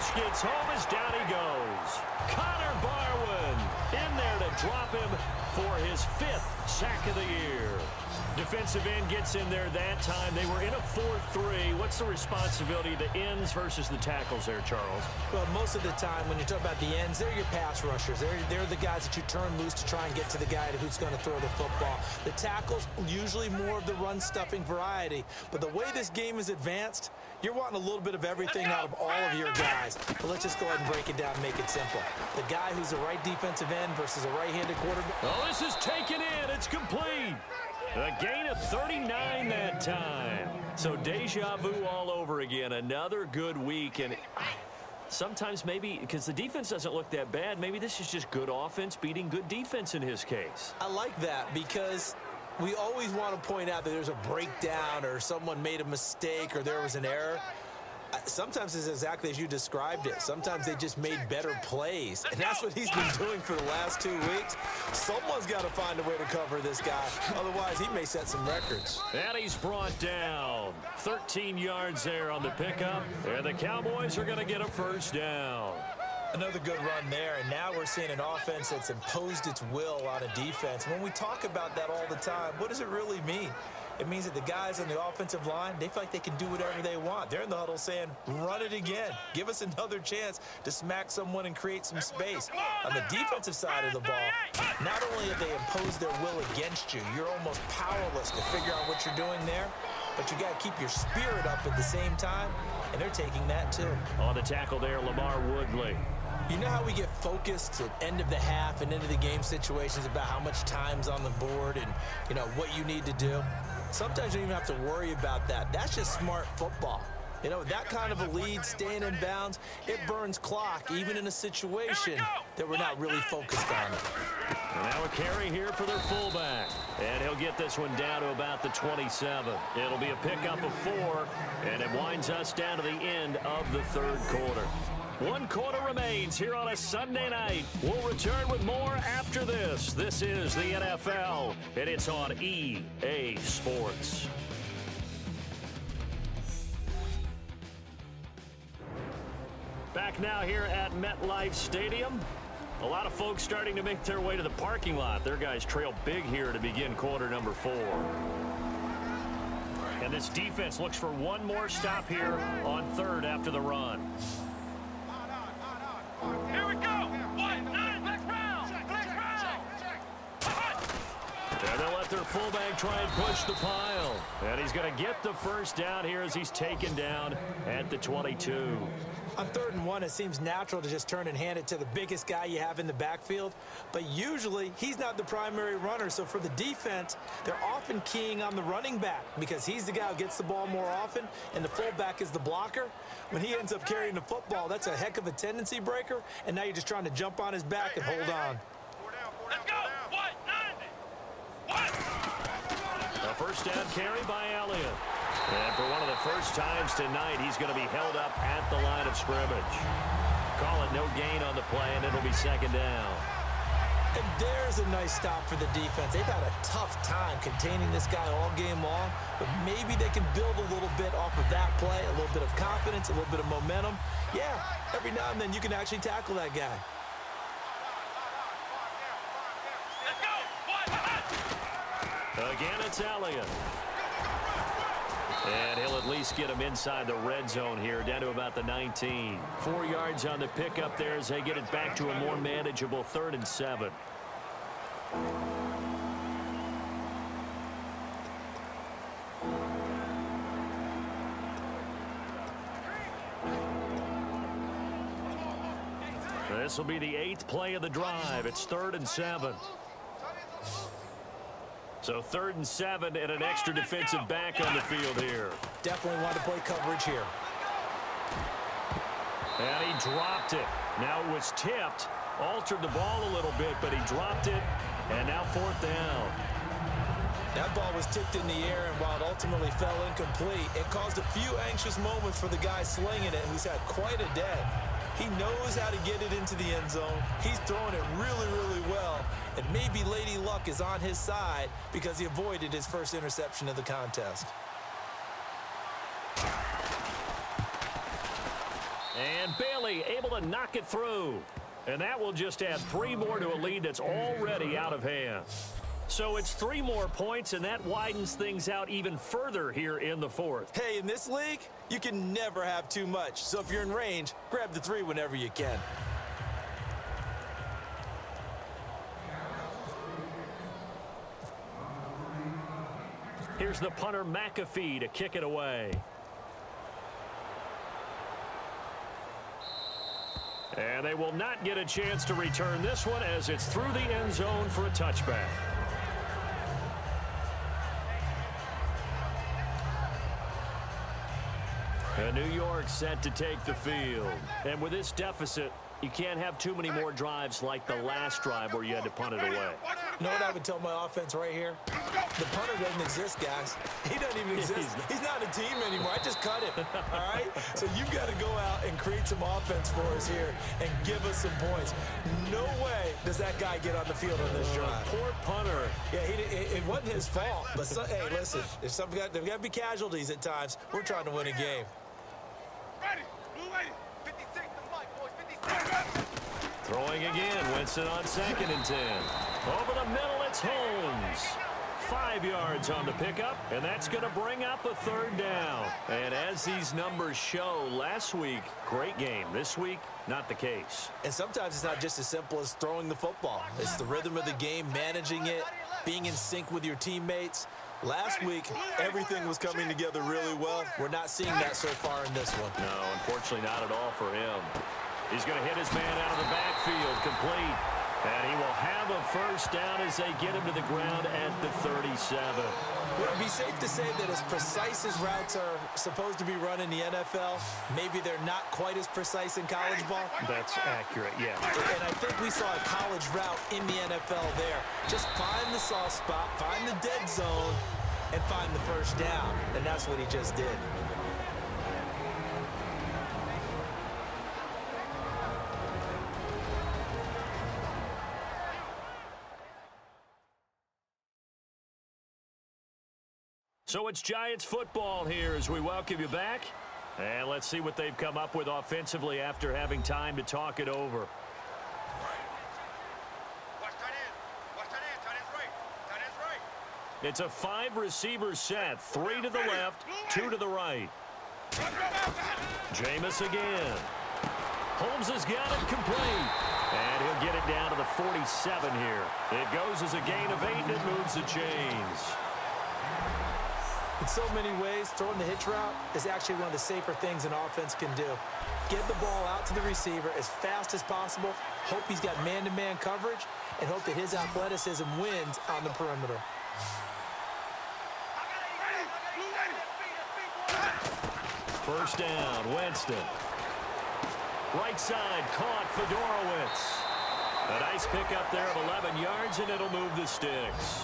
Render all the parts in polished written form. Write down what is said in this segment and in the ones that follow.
catch gets home as down he goes. Connor Barwin in there to drop him for his 5th sack of the year. Defensive end gets in there that time. They were in a 4-3. What's the responsibility of the ends versus the tackles there, Charles? Well, most of the time when you talk about the ends, they're your pass rushers. They're the guys that you turn loose to try and get to the guy who's going to throw the football. The tackles, usually more of the run-stuffing variety. But the way this game is advanced, you're wanting a little bit of everything out of all of your guys. But let's just go ahead and break it down and make it simple. The guy who's a right defensive end versus a right-handed quarterback. Oh, this is taken in. It's complete. A gain of 39 that time. So deja vu all over again. Another good week. And sometimes maybe, because the defense doesn't look that bad, maybe this is just good offense beating good defense in his case. I like that because we always want to point out that there's a breakdown or someone made a mistake or there was an error. Sometimes it's exactly as you described it. Sometimes they just made better plays. And that's what he's been doing for the last 2 weeks. Someone's got to find a way to cover this guy. Otherwise, he may set some records. And he's brought down. 13 yards there on the pickup. And the Cowboys are going to get a first down. Another good run there, and now we're seeing an offense that's imposed its will on a defense. When we talk about that all the time, what does it really mean? It means that the guys on the offensive line, they feel like they can do whatever they want. They're in the huddle saying, run it again. Give us another chance to smack someone and create some space. On the defensive side of the ball, not only have they imposed their will against you, you're almost powerless to figure out what you're doing there, but you got to keep your spirit up at the same time, and they're taking that too. On the tackle there, Lamar Woodley. You know how we get focused at end of the half and into the game situations about how much time's on the board and, you know, what you need to do? Sometimes you don't even have to worry about that. That's just smart football. You know, that kind of a lead, staying in bounds, it burns clock, even in a situation that we're not really focused on. And now a carry here for their fullback. And he'll get this one down to about the 27. It'll be a pickup of 4, and it winds us down to the end of the third quarter. 1 quarter remains here on a Sunday night. We'll return with more after this. This is the NFL, and it's on EA Sports. Back now here at MetLife Stadium. A lot of folks starting to make their way to the parking lot. Their guys trail big here to begin quarter number 4. And this defense looks for one more stop here on third after the run. Here we go. 1-9. Next round. And they'll let their fullback try and push the pile. And he's going to get the first down here as he's taken down at the 22. On 3rd and 1, it seems natural to just turn and hand it to the biggest guy you have in the backfield. But usually, he's not the primary runner. So for the defense, they're often keying on the running back because he's the guy who gets the ball more often, and the fullback is the blocker. When he ends up carrying the football, that's a heck of a tendency breaker, and now you're just trying to jump on his back and hold on. Let's go. 1-9. A first down carry by Elliott. And for one of the first times tonight, he's going to be held up at the line of scrimmage. Call it no gain on the play, and it'll be second down. And there's a nice stop for the defense. They've had a tough time containing this guy all game long, but maybe they can build a little bit off of that play, a little bit of confidence, a little bit of momentum. Yeah, every now and then you can actually tackle that guy. Let's go. Again, it's Elliott. And he'll at least get him inside the red zone here, down to about the 19. 4 yards on the pickup there as they get it back to a more manageable 3rd and 7. This will be the 8th play of the drive. It's 3rd and 7. So 3rd and 7 and an extra defensive back on the field here. Definitely want to play coverage here. And he dropped it. Now it was tipped, altered the ball a little bit, but he dropped it, and now 4th down. That ball was tipped in the air, and while it ultimately fell incomplete, it caused a few anxious moments for the guy slinging it, who's had quite a day. He knows how to get it into the end zone. He's throwing it really, really well. And maybe Lady Luck is on his side because he avoided his first interception of the contest. And Bailey able to knock it through. And that will just add 3 more to a lead that's already out of hand. So it's 3 more points, and that widens things out even further here in the fourth. Hey, in this league, you can never have too much. So if you're in range, grab the 3 whenever you can. Here's the punter, McAfee, to kick it away. And they will not get a chance to return this one as it's through the end zone for a touchback. And New York set to take the field. And with this deficit, you can't have too many more drives like the last drive where you had to punt it away. You know what I would tell my offense right here? The punter doesn't exist, guys. He doesn't even exist. He's not a team anymore. I just cut him, all right? So you've got to go out and create some offense for us here and give us some points. No way does that guy get on the field on this drive. Poor punter. Yeah, it wasn't his fault. But, hey, listen, there's got to be casualties at times. We're trying to win a game. Ready. Blue lady. 56 to Mike, boys. 56. Throwing again. Winston on 2nd and 10. Over the middle, it's Holmes. 5 yards on the pickup, and that's going to bring up a 3rd down. And as these numbers show, last week, great game. This week, not the case. And sometimes it's not just as simple as throwing the football. It's the rhythm of the game, managing it, being in sync with your teammates. Last week, everything was coming together really well. We're not seeing that so far in this one. No, unfortunately not at all for him. He's going to hit his man out of the backfield, complete. And he will have a 1st down as they get him to the ground at the 37. Would it be safe to say that as precise as routes are supposed to be run in the NFL, maybe they're not quite as precise in college ball? That's accurate, yeah. And I think we saw a college route in the NFL there. Just find the soft spot, find the dead zone, and find the 1st down. And that's what he just did. So it's Giants football here as we welcome you back. And let's see what they've come up with offensively after having time to talk it over. Watch tight end. Watch tight end. Tight end's right. Tight end's right. It's a 5-receiver set. 3 to the left, 2 to the right. Jameis again. Holmes has got it complete. And he'll get it down to the 47 here. It goes as a gain of 8, and it moves the chains. In so many ways, throwing the hitch route is actually one of the safer things an offense can do. Get the ball out to the receiver as fast as possible, hope he's got man-to-man coverage, and hope that his athleticism wins on the perimeter. 1st down, Winston. Right side, caught Fedorowicz. A nice pickup there of 11 yards, and it'll move the sticks.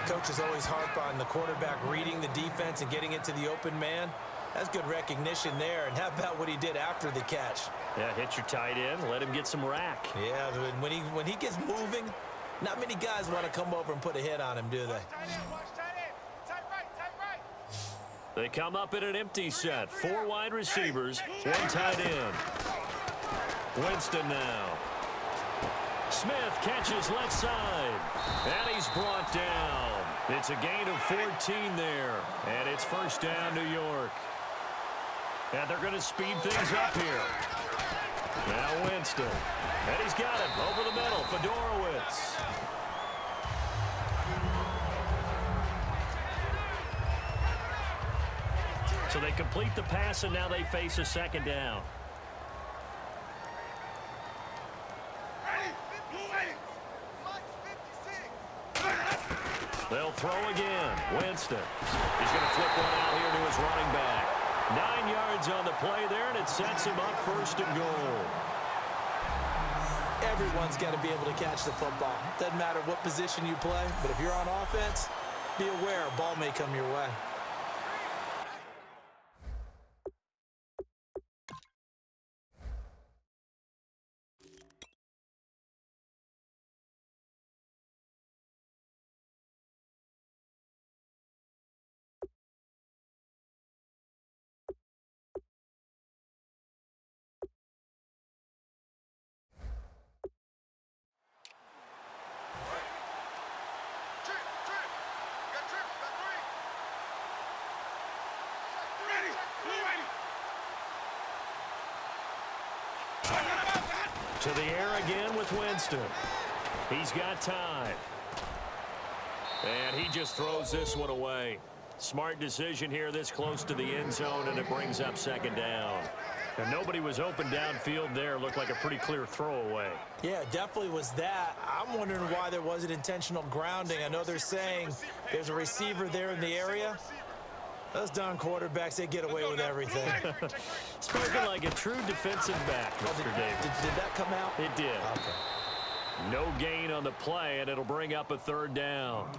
Coaches always harp on the quarterback reading the defense and getting it to the open man. That's good recognition there. And how about what he did after the catch? Yeah, hit your tight end, let him get some rack. Yeah, when he gets moving, not many guys want to come over and put a hit on him, do they? Watch tight end. Tight right. Tight right. They come up in an empty set. 4 wide receivers, 1 tight end. Winston now. Smith catches left side, and he's brought down. It's a gain of 14 there, and it's 1st down, New York. And they're going to speed things up here. Now Winston, and he's got it over the middle, Fedorowicz. So they complete the pass, and now they face a 2nd down. They'll throw again. Winston. He's going to flip one out here to his running back. 9 yards on the play there, and it sets him up 1st and goal. Everyone's got to be able to catch the football. Doesn't matter what position you play, but if you're on offense, be aware a ball may come your way. To the air again with Winston. He's got time. And he just throws this one away. Smart decision here this close to the end zone, and it brings up second down. And nobody was open downfield there. Looked like a pretty clear throwaway. Yeah, it definitely was that. I'm wondering why there wasn't intentional grounding. I know they're saying there's a receiver there in the area. Those darn quarterbacks, they get away with everything. Spoken like a true defensive back, Mr. Davis. Did that come out? It did. Okay. No gain on the play, and it'll bring up a third down.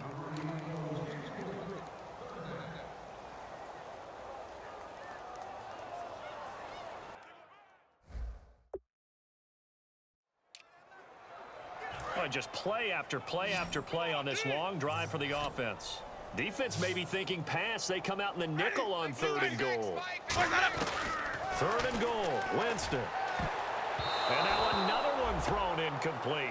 Just play after play after play on this long drive for the offense. Defense may be thinking pass. They come out in the nickel on 3rd and goal. 3rd and goal, Winston. And now another one thrown incomplete.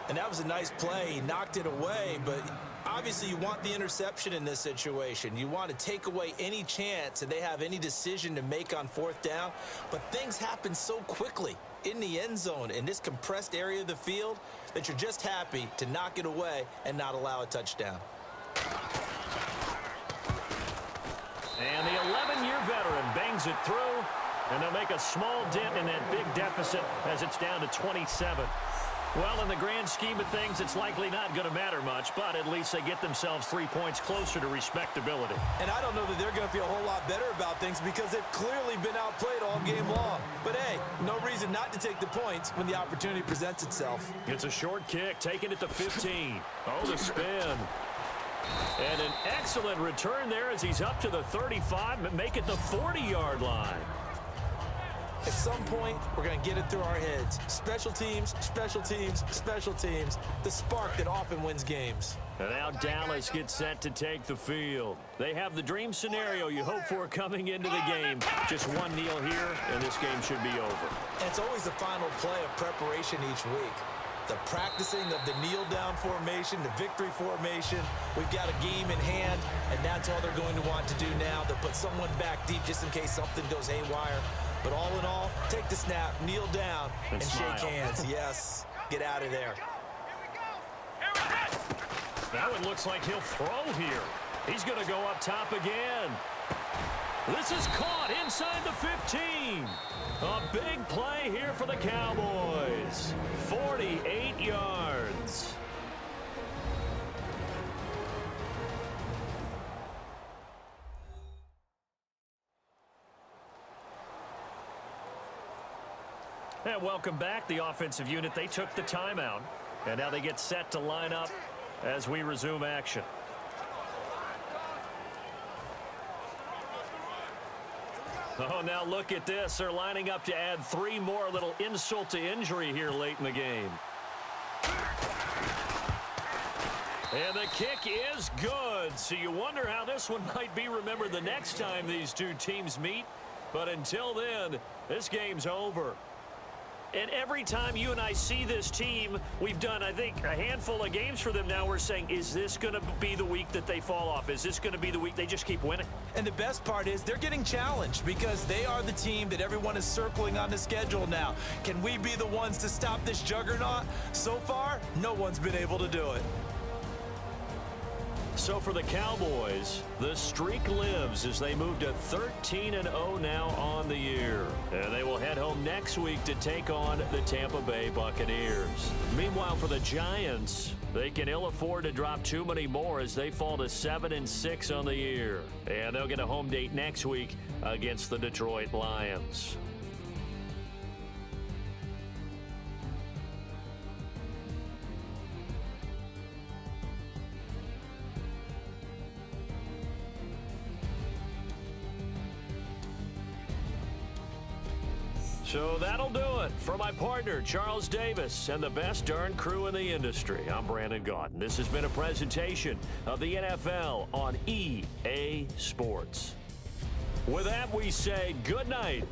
And that was a nice play. He knocked it away, but obviously you want the interception in this situation. You want to take away any chance that they have any decision to make on 4th down. But things happen so quickly in the end zone in this compressed area of the field that you're just happy to knock it away and not allow a touchdown. And the 11-year veteran bangs it through, and they'll make a small dent in that big deficit as it's down to 27. Well, in the grand scheme of things, it's likely not going to matter much, but at least they get themselves 3 points closer to respectability. And I don't know that they're going to feel a whole lot better about things because they've clearly been outplayed all game long. But, hey, no reason not to take the points when the opportunity presents itself. It's a short kick, taking it to 15. Oh, the spin. And an excellent return there as he's up to the 35, but make it the 40-yard line. At some point, we're going to get it through our heads. Special teams, special teams, special teams. The spark that often wins games. And now Dallas gets set to take the field. They have the dream scenario you hope for coming into the game. Just one kneel here, and this game should be over. And it's always the final play of preparation each week. The practicing of the kneel-down formation, the victory formation. We've got a game in hand, and that's all they're going to want to do now. They'll put someone back deep just in case something goes haywire. But all in all, take the snap, kneel down, and shake hands. Yes, get out of there. That one looks like he'll throw here. He's going to go up top again. This is caught inside the 15. A big play here for the Cowboys. 48 yards. And welcome back, the offensive unit. They took the timeout, and now they get set to line up as we resume action. Oh, now look at this. They're lining up to add 3 more, a little insult to injury here late in the game. And the kick is good. So you wonder how this one might be remembered the next time these two teams meet. But until then, this game's over. And every time you and I see this team, we've done, I think, a handful of games for them now. We're saying, is this going to be the week that they fall off? Is this going to be the week they just keep winning? And the best part is they're getting challenged because they are the team that everyone is circling on the schedule now. Can we be the ones to stop this juggernaut? So far, no one's been able to do it. So for the Cowboys, the streak lives as they move to 13-0 now on the year. And they will head home next week to take on the Tampa Bay Buccaneers. Meanwhile, for the Giants, they can ill afford to drop too many more as they fall to 7-6 on the year. And they'll get a home date next week against the Detroit Lions. So that'll do it. For my partner, Charles Davis, and the best darn crew in the industry, I'm Brandon Gaudin. This has been a presentation of the NFL on EA Sports. With that, we say good night